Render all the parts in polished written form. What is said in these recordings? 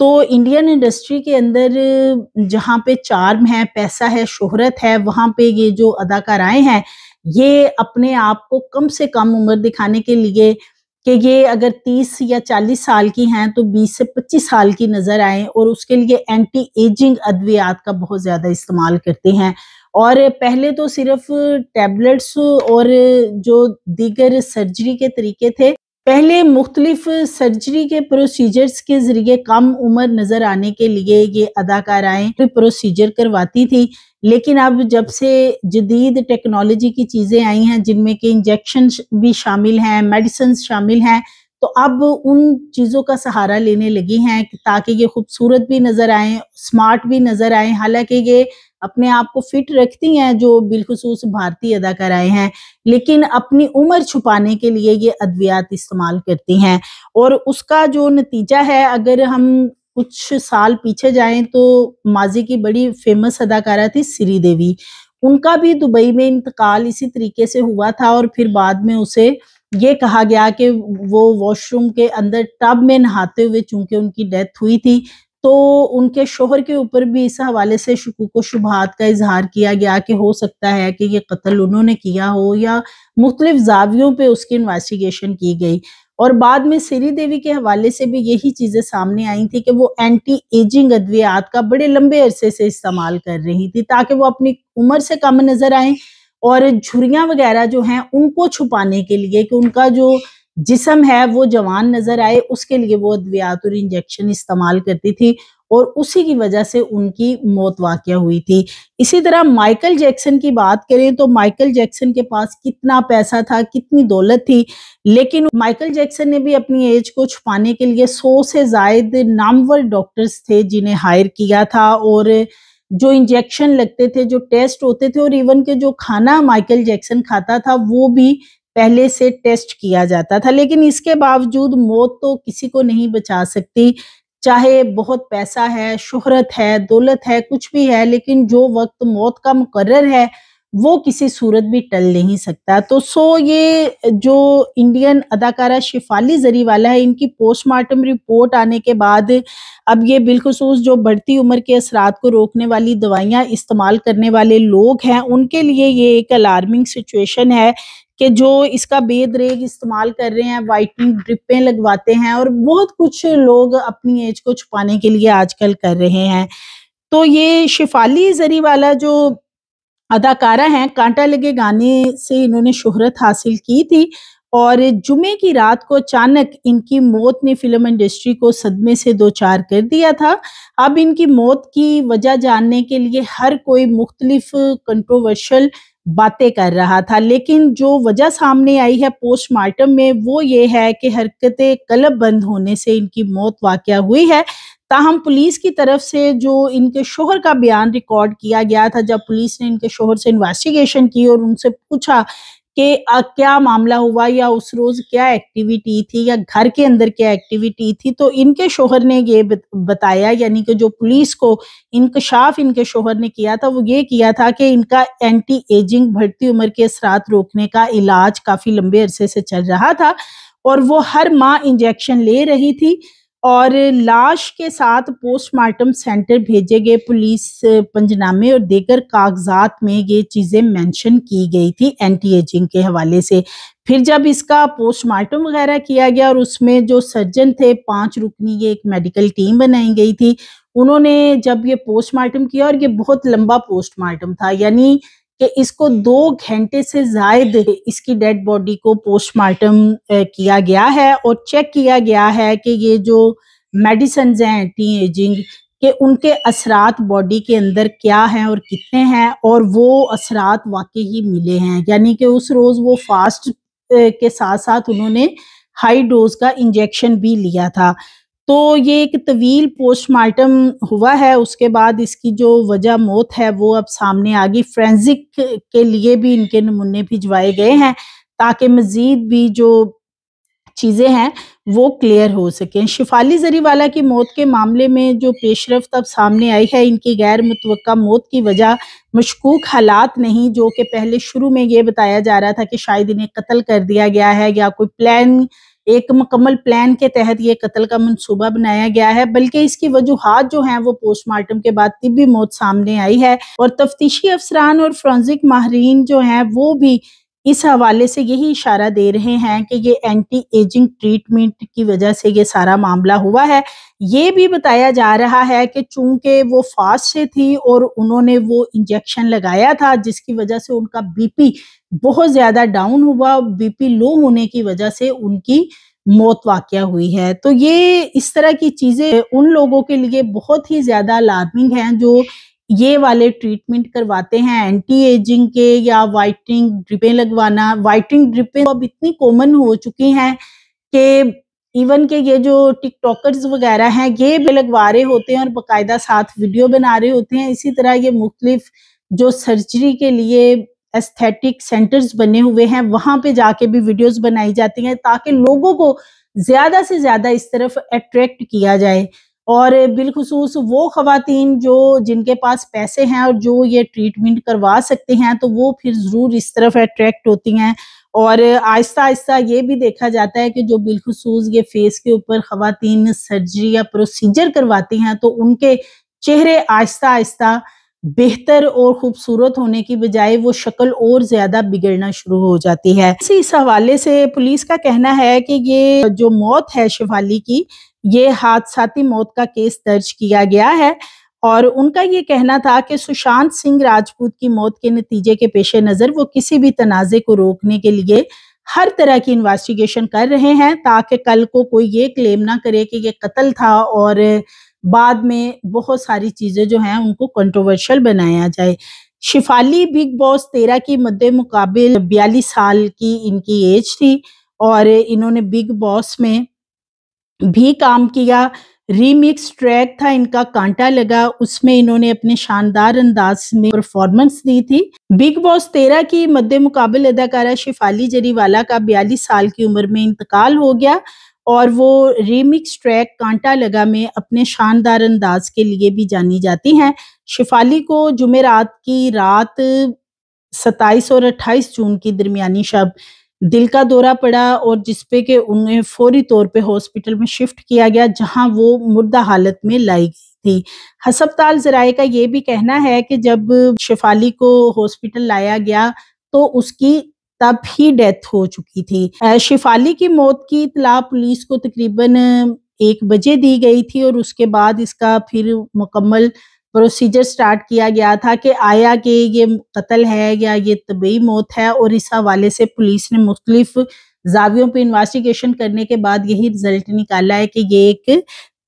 تو Indian industry کے اندر جہاں پہ چارم ہے، پیسہ ہے، شہرت ہے، وہاں پہ یہ جو اداکارائیں ہیں یہ اپنے آپ کو کم سے کم عمر دکھانے کے لیے کہ یہ اگر 30 یا 40 سال کی ہیں تو 20 سے 25 سال کی نظر آئیں، اور اس کے لیے اینٹی ایجنگ ادویات کا بہت زیادہ استعمال کرتے ہیں۔ اور پہلے تو صرف ٹیبلٹس اور جو دیگر سرجری کے طریقے تھے، پہلے مختلف سرجری کے پروسیجرز کے ذریعے کم عمر نظر آنے کے لیے یہ اداکارائیں پروسیجر کرواتی تھی، لیکن اب جب سے جدید ٹیکنالوجی کی چیزیں آئی ہیں جن میں کہ انجیکشن بھی شامل ہیں، میڈیسنز شامل ہیں، تو اب ان چیزوں کا سہارا لینے لگی ہیں تاکہ یہ خوبصورت بھی نظر آئیں، سمارٹ بھی نظر آئیں، حالانکہ یہ اپنے آپ کو فٹ رکھتی ہیں جو بالخصوص بھارتی اداکارائیں ہیں، لیکن اپنی عمر چھپانے کے لیے یہ ادویات استعمال کرتی ہیں۔ اور اس کا جو نتیجہ ہے، اگر ہم کچھ سال پیچھے جائیں تو ماضی کی بڑی فیمس اداکارہ تھی سری دیوی، ان کا بھی دبئی میں انتقال اسی طریقے سے ہوا تھا، اور پھر بعد میں اسے یہ کہا گیا کہ وہ واش روم کے اندر ٹب میں نہاتے ہوئے چونکہ ان کی ڈیتھ ہوئی تھی، تو ان کے شوہر کے اوپر بھی اس حوالے سے شکوک و شبہات کا اظہار کیا گیا کہ ہو سکتا ہے کہ یہ قتل انہوں نے کیا ہو، یا مختلف زاویوں پہ اس کی انویسٹیگیشن کی گئی۔ اور بعد میں سری دیوی کے حوالے سے بھی یہی چیزیں سامنے آئی تھی کہ وہ اینٹی ایجنگ ادویات کا بڑے لمبے عرصے سے استعمال کر رہی تھی تاکہ وہ اپنی عمر سے کم نظر آئیں، اور جھریاں وغیرہ جو ہیں ان کو چھپانے کے لیے کہ ان کا جو جسم ہے وہ جوان نظر آئے، اس کے لیے وہ ادویات اور انجیکشن استعمال کرتی تھی، اور اسی کی وجہ سے ان کی موت واقع ہوئی تھی۔ اسی طرح مائیکل جیکسن کی بات کریں تو مائیکل جیکسن کے پاس کتنا پیسہ تھا، کتنی دولت تھی، لیکن مائیکل جیکسن نے بھی اپنی ایج کو چھپانے کے لیے 100 سے زائد نامور ڈاکٹرز تھے جنہیں ہائر کیا تھا، اور جو انجیکشن لگتے تھے، جو ٹیسٹ ہوتے تھے، اور ایون کہ جو کھانا مائیکل جیکسن کھاتا تھا وہ بھی پہلے سے ٹیسٹ کیا جاتا تھا، لیکن اس کے باوجود موت تو کسی کو نہیں بچا سکتی، چاہے بہت پیسہ ہے، شہرت ہے، دولت ہے، کچھ بھی ہے، لیکن جو وقت موت کا مقرر ہے وہ کسی صورت بھی ٹل نہیں سکتا۔ تو یہ جو انڈین اداکارہ شیفالی زریوالا ہے، ان کی پوسٹ مارٹم رپورٹ آنے کے بعد اب یہ بالخصوص جو بڑھتی عمر کے اثرات کو روکنے والی دوائیاں استعمال کرنے والے لوگ ہیں ان کے لیے یہ ایک الارمنگ سچویشن ہے کہ جو اس کا بے دریغ استعمال کر رہے ہیں، وائٹنگ ڈرپیں لگواتے ہیں، اور بہت کچھ لوگ اپنی ایج کو چھپانے کے لیے آج کل کر رہے ہیں۔ تو یہ شیفالی زریوالا جو اداکارہ ہیں، کانٹا لگے گانے سے انہوں نے شہرت حاصل کی تھی، اور جمعے کی رات کو اچانک ان کی موت نے فلم انڈسٹری کو صدمے سے دوچار کر دیا تھا۔ اب ان کی موت کی وجہ جاننے کے لیے ہر کوئی مختلف کنٹروورشل باتیں کر رہا تھا، لیکن جو وجہ سامنے آئی ہے پوسٹ مارٹم میں وہ یہ ہے کہ حرکت قلب بند ہونے سے ان کی موت واقع ہوئی ہے۔ تاہم پولیس کی طرف سے جو ان کے شوہر کا بیان ریکارڈ کیا گیا تھا، جب پولیس نے ان کے شوہر سے انویسٹیگیشن کی اور ان سے پوچھا کہ کیا معاملہ ہوا، یا اس روز کیا ایکٹیویٹی تھی، یا گھر کے اندر کیا ایکٹیویٹی تھی، تو ان کے شوہر نے یہ بتایا، یعنی کہ جو پولیس کو انکشاف ان کے شوہر نے کیا تھا وہ یہ کیا تھا کہ ان کا اینٹی ایجنگ بڑھتی عمر کے اثرات روکنے کا علاج کافی لمبے عرصے سے چل رہا تھا، اور وہ ہر ماہ انجیکشن لے رہی تھی، اور لاش کے ساتھ پوسٹ مارٹم سینٹر بھیجے گئے پولیس پنجنامے اور دیگر کاغذات میں یہ چیزیں مینشن کی گئی تھی اینٹی ایجنگ کے حوالے سے۔ پھر جب اس کا پوسٹ مارٹم وغیرہ کیا گیا اور اس میں جو سرجن تھے 5 رکنی یہ ایک میڈیکل ٹیم بنائی گئی تھی، انہوں نے جب یہ پوسٹ مارٹم کیا، اور یہ بہت لمبا پوسٹ مارٹم تھا، یعنی کہ اس کو 2 گھنٹے سے زائد اس کی ڈیڈ باڈی کو پوسٹ مارٹم کیا گیا ہے، اور چیک کیا گیا ہے کہ یہ جو میڈیسنز ہیں اینٹی ایجنگ کہ ان کے اثرات باڈی کے اندر کیا ہیں اور کتنے ہیں، اور وہ اثرات واقعی ہی ملے ہیں، یعنی کہ اس روز وہ فاسٹ کے ساتھ ساتھ انہوں نے ہائی ڈوز کا انجیکشن بھی لیا تھا۔ تو یہ ایک طویل پوسٹ مارٹم ہوا ہے، اس کے بعد اس کی جو وجہ موت ہے وہ اب سامنے آ گئی، فورینزک کے لیے بھی ان کے نمونے بھجوائے گئے ہیں تاکہ مزید بھی جو چیزیں ہیں وہ کلیئر ہو سکیں۔ شیفالی زریوالا کی موت کے معاملے میں جو پیش رفت اب سامنے آئی ہے، ان کی غیر متوقع موت کی وجہ مشکوک حالات نہیں، جو کہ پہلے شروع میں یہ بتایا جا رہا تھا کہ شاید انہیں قتل کر دیا گیا ہے یا کوئی پلان ایک مکمل پلان کے تحت یہ قتل کا منصوبہ بنایا گیا ہے، بلکہ اس کی وجوہات جو ہیں وہ پوسٹ مارٹم کے بعد طبی موت سامنے آئی ہے، اور تفتیشی افسران اور فورنزک ماہرین جو ہیں وہ بھی اس حوالے سے یہی اشارہ دے رہے ہیں کہ یہ اینٹی ایجنگ ٹریٹمنٹ کی وجہ سے یہ سارا معاملہ ہوا ہے۔ یہ بھی بتایا جا رہا ہے کہ چونکہ وہ فاسٹ سے تھی اور انہوں نے وہ انجیکشن لگایا تھا، جس کی وجہ سے ان کا بی پی بہت زیادہ ڈاؤن ہوا، بی پی لو ہونے کی وجہ سے ان کی موت واقع ہوئی ہے۔ تو یہ اس طرح کی چیزیں ان لوگوں کے لیے بہت ہی زیادہ الارمنگ ہیں جو یہ والے ٹریٹمنٹ کرواتے ہیں اینٹی ایجنگ کے، یا وائٹنگ ڈرپیں لگوانا۔ وائٹنگ ڈرپیں اب اتنی کامن ہو چکی ہیں کہ ایون کہ یہ جو ٹک ٹاکرز وغیرہ ہیں یہ بھی لگوا رہے ہوتے ہیں اور باقاعدہ ساتھ ویڈیو بنا رہے ہوتے ہیں۔ اسی طرح یہ مختلف جو سرجری کے لیے ایستھیٹک سینٹرز بنے ہوئے ہیں وہاں پہ جا کے بھی ویڈیوز بنائی جاتی ہیں تاکہ لوگوں کو زیادہ سے زیادہ اس طرف اٹریکٹ کیا جائے، اور بالخصوص وہ خواتین جن کے پاس پیسے ہیں اور جو یہ ٹریٹمنٹ کروا سکتے ہیں تو وہ پھر ضرور اس طرف اٹریکٹ ہوتی ہیں، اور آہستہ آہستہ یہ بھی دیکھا جاتا ہے کہ جو بالخصوص یہ فیس کے اوپر خواتین سرجری یا پروسیجر کرواتی ہیں تو ان کے چہرے آہستہ آہستہ بہتر اور خوبصورت ہونے کی بجائے وہ شکل اور زیادہ بگڑنا شروع ہو جاتی ہے۔ اس حوالے سے پولیس کا کہنا ہے کہ یہ جو موت ہے شیفالی کی، یہ حادثاتی موت کا کیس درج کیا گیا ہے، اور ان کا یہ کہنا تھا کہ سشانت سنگھ راجپوت کی موت کے نتیجے کے پیش نظر وہ کسی بھی تنازع کو روکنے کے لیے ہر طرح کی انویسٹیگیشن کر رہے ہیں تاکہ کل کو کوئی یہ کلیم نہ کرے کہ یہ قتل تھا اور بعد میں بہت ساری چیزیں جو ہیں ان کو کنٹروورشل بنایا جائے۔ شیفالی بگ باس 13 کی مد مقابل 42 سال کی ان کی ایج تھی، اور انہوں نے بگ باس میں بھی کام کیا۔ ریمکس ٹریک تھا ان کا کانٹا لگا، اس میں انہوں نے اپنے شاندار انداز میں پرفارمنس دی تھی۔ بگ باس 13 کی مد مقابل اداکارہ شیفالی جریوالا کا 42 سال کی عمر میں انتقال ہو گیا، اور وہ ریمکس ٹریک کانٹا لگا میں اپنے شاندار انداز کے لیے بھی جانی جاتی ہیں۔ شیفالی کو جمعرات کی رات 27 اور 28 جون کی درمیانی شب دل کا دورہ پڑا، اور جس پہ کہ انہیں فوری طور پہ ہاسپٹل میں شفٹ کیا گیا جہاں وہ مردہ حالت میں لائی گئی تھی۔ ہسپتال ذرائع کا یہ بھی کہنا ہے کہ جب شیفالی کو ہاسپٹل لایا گیا تو اس کی تب ہی ڈیتھ ہو چکی تھی۔ شیفالی کی موت کی اطلاع پولیس کو تقریباً 1 بجے دی گئی تھی، اور اس کے بعد اس کا پھر مکمل پروسیجر سٹارٹ کیا گیا تھا کہ آیا کہ یہ قتل ہے یا یہ طبعی موت ہے، اور اس حوالے سے پولیس نے مختلف زاویوں پہ انویسٹیگیشن کرنے کے بعد یہی رزلٹ نکالا ہے کہ یہ ایک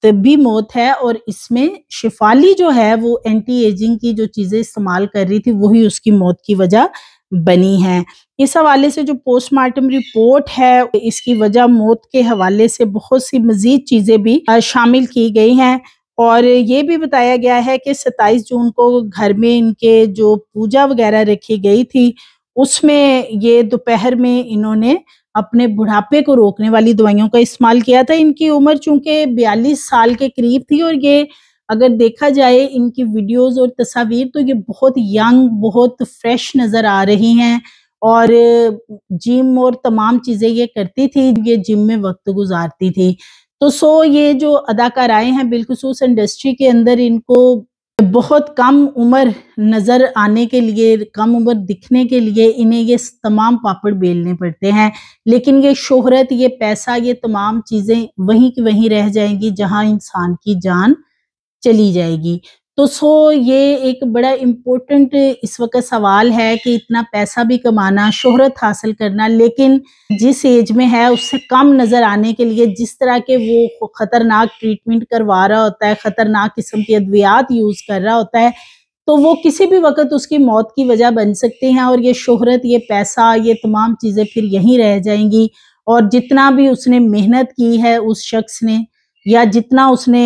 طبی موت ہے، اور اس میں شیفالی جو ہے وہ اینٹی ایجنگ کی جو چیزیں استعمال کر رہی تھی وہی اس کی موت کی وجہ بنی ہے۔ اس حوالے سے جو پوسٹ مارٹم رپورٹ ہے اس کی وجہ موت کے حوالے سے بہت سی مزید چیزیں بھی شامل کی گئی ہیں، اور یہ بھی بتایا گیا ہے کہ 27 جون کو گھر میں ان کے جو پوجا وغیرہ رکھی گئی تھی اس میں یہ دوپہر میں انہوں نے اپنے بڑھاپے کو روکنے والی دوائیوں کا استعمال کیا تھا۔ ان کی عمر چونکہ 42 سال کے قریب تھی، اور یہ اگر دیکھا جائے ان کی ویڈیوز اور تصاویر تو یہ بہت ینگ، بہت فریش نظر آ رہی ہیں، اور جم اور تمام چیزیں یہ کرتی تھی، یہ جم میں وقت گزارتی تھی۔ تو یہ جو اداکارائیں ہیں بالخصوص انڈسٹری کے اندر ان کو بہت کم عمر نظر آنے کے لیے، کم عمر دکھنے کے لیے انہیں یہ تمام پاپڑ بیلنے پڑتے ہیں، لیکن یہ شہرت، یہ پیسہ، یہ تمام چیزیں وہیں کی وہیں رہ جائیں گی جہاں انسان کی جان چلی جائے گی۔ تو یہ ایک بڑا امپورٹنٹ اس وقت سوال ہے کہ اتنا پیسہ بھی کمانا، شہرت حاصل کرنا، لیکن جس ایج میں ہے اس سے کم نظر آنے کے لیے جس طرح کے وہ خطرناک ٹریٹمنٹ کروا رہا ہوتا ہے، خطرناک قسم کی ادویات یوز کر رہا ہوتا ہے، تو وہ کسی بھی وقت اس کی موت کی وجہ بن سکتے ہیں، اور یہ شہرت، یہ پیسہ، یہ تمام چیزیں پھر یہیں رہ جائیں گی، اور جتنا بھی اس نے محنت کی ہے اس شخص نے، یا جتنا اس نے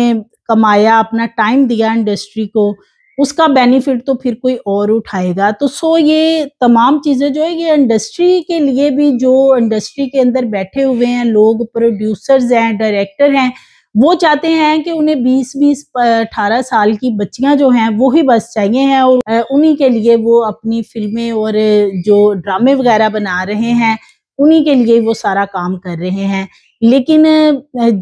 کمایا، اپنا ٹائم دیا انڈسٹری کو، اس کا بینیفٹ تو پھر کوئی اور اٹھائے گا۔ تو یہ تمام چیزیں جو ہے یہ انڈسٹری کے لیے بھی، جو انڈسٹری کے اندر بیٹھے ہوئے ہیں لوگ، پروڈیوسرز ہیں، ڈائریکٹر ہیں، وہ چاہتے ہیں کہ انہیں 18 سال کی بچیاں جو ہیں وہی بس چاہیے ہیں، اور انہی کے لیے وہ اپنی فلمیں اور جو ڈرامے وغیرہ بنا رہے ہیں انہی کے لیے وہ سارا کام کر رہے ہیں۔ لیکن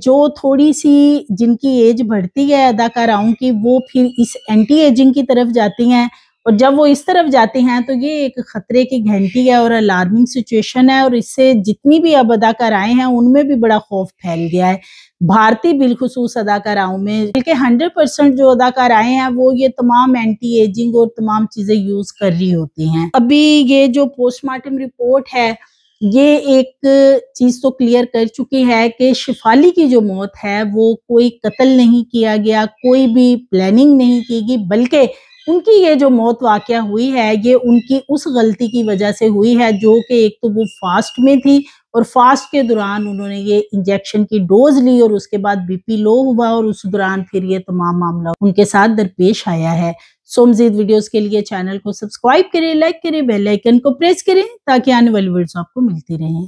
جو تھوڑی سی جن کی ایج بڑھتی ہے اداکاراؤں کی، وہ پھر اس اینٹی ایجنگ کی طرف جاتی ہیں، اور جب وہ اس طرف جاتے ہیں تو یہ ایک خطرے کی گھنٹی ہے اور الارمنگ سچویشن ہے، اور اس سے جتنی بھی اب اداکارائیں ہیں ان میں بھی بڑا خوف پھیل گیا ہے، بھارتی بالخصوص اداکاراؤں میں، بلکہ 100% جو اداکارائیں ہیں وہ یہ تمام اینٹی ایجنگ اور تمام چیزیں یوز کر رہی ہوتی ہیں۔ ابھی یہ جو پوسٹ مارٹم رپورٹ ہے یہ ایک چیز تو کلیئر کر چکی ہے کہ شفالی کی جو موت ہے وہ کوئی قتل نہیں کیا گیا، کوئی بھی پلاننگ نہیں کی گئی، بلکہ ان کی یہ جو موت واقعہ ہوئی ہے یہ ان کی اس غلطی کی وجہ سے ہوئی ہے، جو کہ ایک تو وہ فاسٹ میں تھی، اور فاسٹ کے دوران انہوں نے یہ انجیکشن کی ڈوز لی اور اس کے بعد بی پی لو ہوا، اور اس دوران پھر یہ تمام معاملہ ان کے ساتھ درپیش آیا ہے۔ سو مزید ویڈیوز کے لیے چینل کو سبسکرائب کریں، لائک کریں، بیل آئیکن کو پریس کریں تاکہ آنے والی ویڈیوز آپ کو ملتی رہیں۔